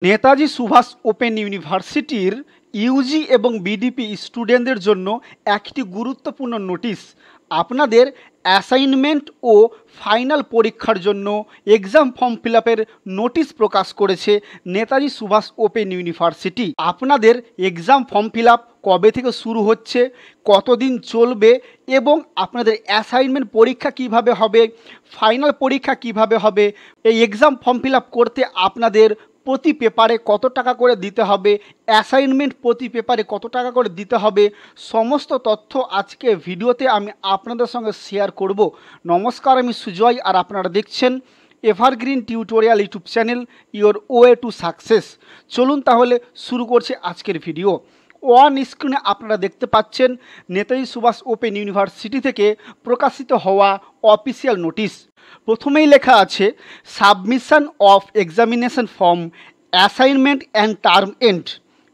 Netaji Subhash open ইউনিভার্সিটির Yuji এবং BDP স্টুডেন্টদের জন্য একটি গুরুত্বপূর্ণ নোটিশ। আপনাদের অ্যাসাইনমেন্ট ও ফাইনাল পরীক্ষার জন্য এক্সাম ফর্ম ফিল আপের নোটিশ প্রকাশ করেছে নেতাজি সুভাষ ওপেন ইউনিভার্সিটি। আপনাদের এক্সাম ফর্ম ফিল আপ কবে থেকে শুরু হচ্ছে, কতদিন চলবে এবং আপনাদের অ্যাসাইনমেন্ট পরীক্ষা কিভাবে হবে, ফাইনাল পরীক্ষা কিভাবে হবে, এই এক্সাম ফর্ম ফিল আপ করতে আপনাদের প্রতি পেপারে কত টাকা করে দিতে হবে, অ্যাসাইনমেন্ট প্রতি পেপারে কত টাকা করে দিতে হবে, সমস্ত তথ্য আজকে ভিডিওতে আমি আপনাদের সঙ্গে শেয়ার করব। নমস্কার, আমি সুজয় আর আপনারা দেখছেন evergreen tutorial YouTube channel, your way to success. চলুন তাহলে শুরু করছি আজকের ভিডিও। অন স্ক্রিনে আপনারা দেখতে পাচ্ছেন নেতাজি সুভাষ ওপেন ইউনিভার্সিটি থেকে প্রকাশিত হওয়া অফিসিয়াল নোটিশ। প্রথমেই লেখা আছে submission of examination form, assignment and term end,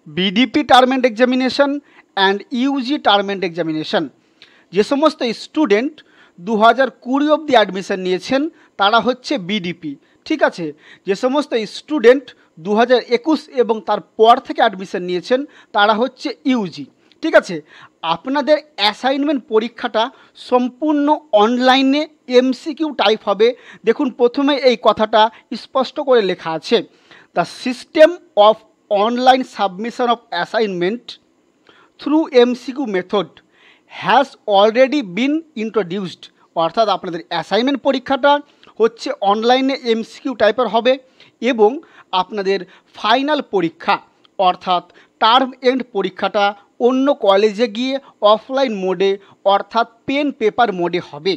BDP term end examination and UG term end examination. যে সমস্ত স্টুডেন্ট 2020 অবধি অ্যাডমিশন নিয়েছেন তারা হচ্ছে বিডিপি, ঠিক আছে। যে সমস্ত স্টুডেন্ট 2021 এবং তার পর থেকে অ্যাডমিশন নিয়েছেন তারা হচ্ছে ইউজি, ঠিক আছে। আপনাদের অ্যাসাইনমেন্ট পরীক্ষাটা সম্পূর্ণ অনলাইনে এমসিকিউ টাইপ হবে। দেখুন প্রথমে এই কথাটা স্পষ্ট করে লেখা আছে, the system of online submission of assignment through MCQ method has already been introduced. অর্থাৎ আপনাদের অ্যাসাইনমেন্ট পরীক্ষাটা হচ্ছে অনলাইনে এমসিকিউ টাইপের হবে এবং আপনাদের ফাইনাল পরীক্ষা অর্থাৎ টার্ম এন্ড পরীক্ষাটা অন্য কলেজে গিয়ে অফলাইন মোডে অর্থাৎ পেন পেপার মোডে হবে।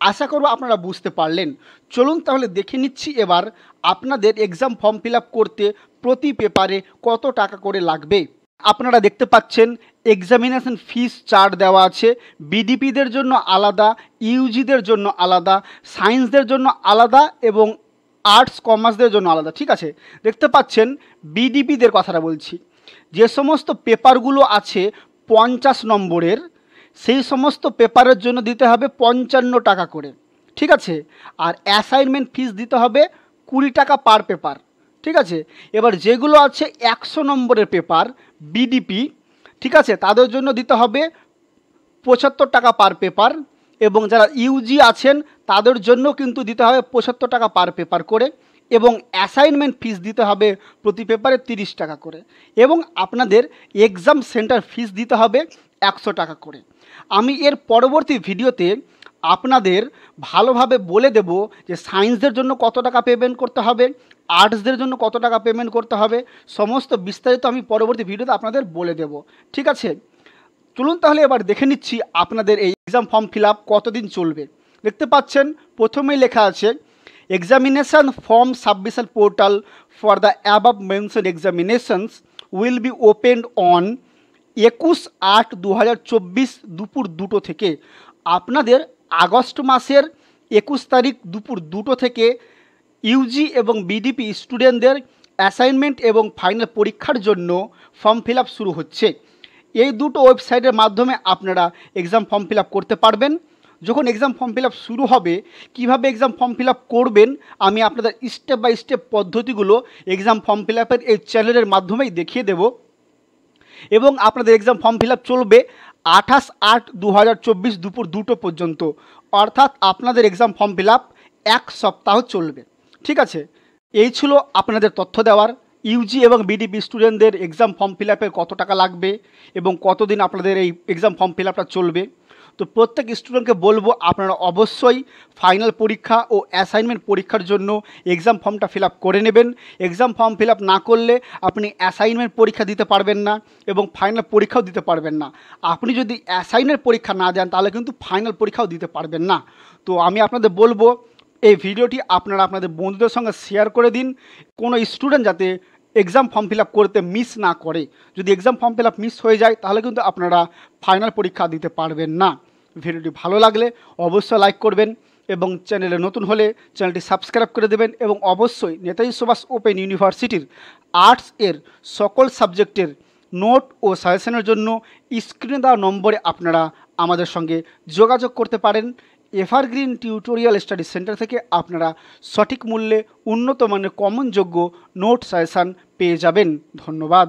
আশা করব আপনারা বুঝতে পারলেন। চলুন তাহলে দেখে নিচ্ছি এবার আপনাদের এক্সাম ফর্ম ফিল আপ করতে প্রতি পেপারে কত টাকা করে লাগবে। আপনারা দেখতে পাচ্ছেন এক্সামিনেশন ফিস চার্ট দেওয়া আছে। বিডিপিদের জন্য আলাদা, ইউজিদের জন্য আলাদা, সায়েন্সদের জন্য আলাদা এবং আর্টস কমার্সদের জন্য আলাদা, ঠিক আছে। দেখতে পাচ্ছেন বিডিপিদের কথাটা বলছি, যে সমস্ত পেপারগুলো আছে 50 নম্বরের সেই সমস্ত পেপারের জন্য দিতে হবে 55 টাকা করে, ঠিক আছে। আর অ্যাসাইনমেন্ট ফিস দিতে হবে 20 টাকা পার পেপার, ঠিক আছে। এবার যেগুলো আছে 100 নম্বরের পেপার বিডিপি, ঠিক আছে, তাদের জন্য দিতে হবে 75 টাকা পার পেপার এবং যারা ইউজি আছেন তাদের জন্য কিন্তু দিতে হবে 75 টাকা পার পেপার করে এবং অ্যাসাইনমেন্ট ফিস দিতে হবে প্রতি পেপারে 30 টাকা করে এবং আপনাদের এক্সাম সেন্টার ফিস দিতে হবে 100 টাকা করে। আমি এর পরবর্তী ভিডিওতে আপনাদের ভালোভাবে বলে দেব যে সায়েন্সদের জন্য কত টাকা পেমেন্ট করতে হবে, আর্টসদের জন্য কত টাকা পেমেন্ট করতে হবে, সমস্ত বিস্তারিত আমি পরবর্তী ভিডিওতে আপনাদের বলে দেব, ঠিক আছে। চলুন তাহলে এবার দেখে নিচ্ছি আপনাদের এই এক্সাম ফর্ম ফিল আপ কতদিন চলবে। দেখতে পাচ্ছেন প্রথমেই লেখা আছে examination form submission portal for the above mention examinations will be opened on 21/8/2024 দুপুর 2টো থেকে। আপনাদের আগস্ট মাসের 21 তারিখ দুপুর 2টো থেকে ইউজি এবং বিডিপি স্টুডেন্টদের অ্যাসাইনমেন্ট এবং ফাইনাল পরীক্ষার জন্য ফর্ম ফিল আপ শুরু হচ্ছে। এই দুটো ওয়েবসাইটের মাধ্যমে আপনারা এক্সাম ফর্ম ফিল আপ করতে পারবেন। যখন এক্সাম ফর্ম ফিল আপ শুরু হবে, কীভাবে এক্সাম ফর্ম ফিল আপ করবেন আমি আপনাদের স্টেপ বাই স্টেপ পদ্ধতিগুলো এক্সাম ফর্ম ফিল আপের এই চ্যানেলের মাধ্যমেই দেখিয়ে দেব এবং আপনাদের এক্সাম ফর্ম ফিল আপ চলবে 28/8/2024 দুপুর 2টো পর্যন্ত। অর্থাৎ আপনাদের এক্সাম ফর্ম ফিল আপ 1 সপ্তাহ চলবে, ঠিক আছে। এই ছিল আপনাদের তথ্য দেওয়ার। ইউজি এবং বিডিপি স্টুডেন্টদের এক্সাম ফর্ম ফিল আপের কত টাকা লাগবে এবং কতদিন আপনাদের এই এক্সাম ফর্ম ফিল আপটা চলবে। তো প্রত্যেক স্টুডেন্টকে বলবো আপনারা অবশ্যই ফাইনাল পরীক্ষা ও অ্যাসাইনমেন্ট পরীক্ষার জন্য এক্সাম ফর্মটা ফিল আপ করে নেবেন। এক্সাম ফর্ম ফিল আপ না করলে আপনি অ্যাসাইনমেন্ট পরীক্ষা দিতে পারবেন না এবং ফাইনাল পরীক্ষাও দিতে পারবেন না। আপনি যদি অ্যাসাইনমেন্ট পরীক্ষা না দেন তাহলে কিন্তু ফাইনাল পরীক্ষাও দিতে পারবেন না। তো আমি আপনাদের বলবো এই ভিডিওটি আপনারা আপনাদের বন্ধুদের সঙ্গে শেয়ার করে দিন, কোনো স্টুডেন্ট যাতে এক্সাম ফর্ম ফিল আপ করতে মিস না করে। যদি exam form fill up miss হয়ে যায় তাহলে কিন্তু আপনারা ফাইনাল পরীক্ষা দিতে পারবেন না। ভিডিওটি ভালো লাগলে অবশ্যই লাইক করবেন এবং চ্যানেলে নতুন হলে চ্যানেলটি সাবস্ক্রাইব করে দেবেন এবং অবশ্যই নেতাজি সুভাষ ওপেন ইউনিভার্সিটির আর্টস এর সকল সাবজেক্টের নোট ও সাজেশনের জন্য স্ক্রিনে দেওয়া নম্বরে আপনারা আমাদের সঙ্গে যোগাযোগ করতে পারেন এভারগ্রিন টিউটোরিয়াল স্টাডি সেন্টার থেকে আপনারা সঠিক মূল্যে উন্নত মানের কমনযোগ্য নোট সাজেশান পেয়ে যাবেন। ধন্যবাদ।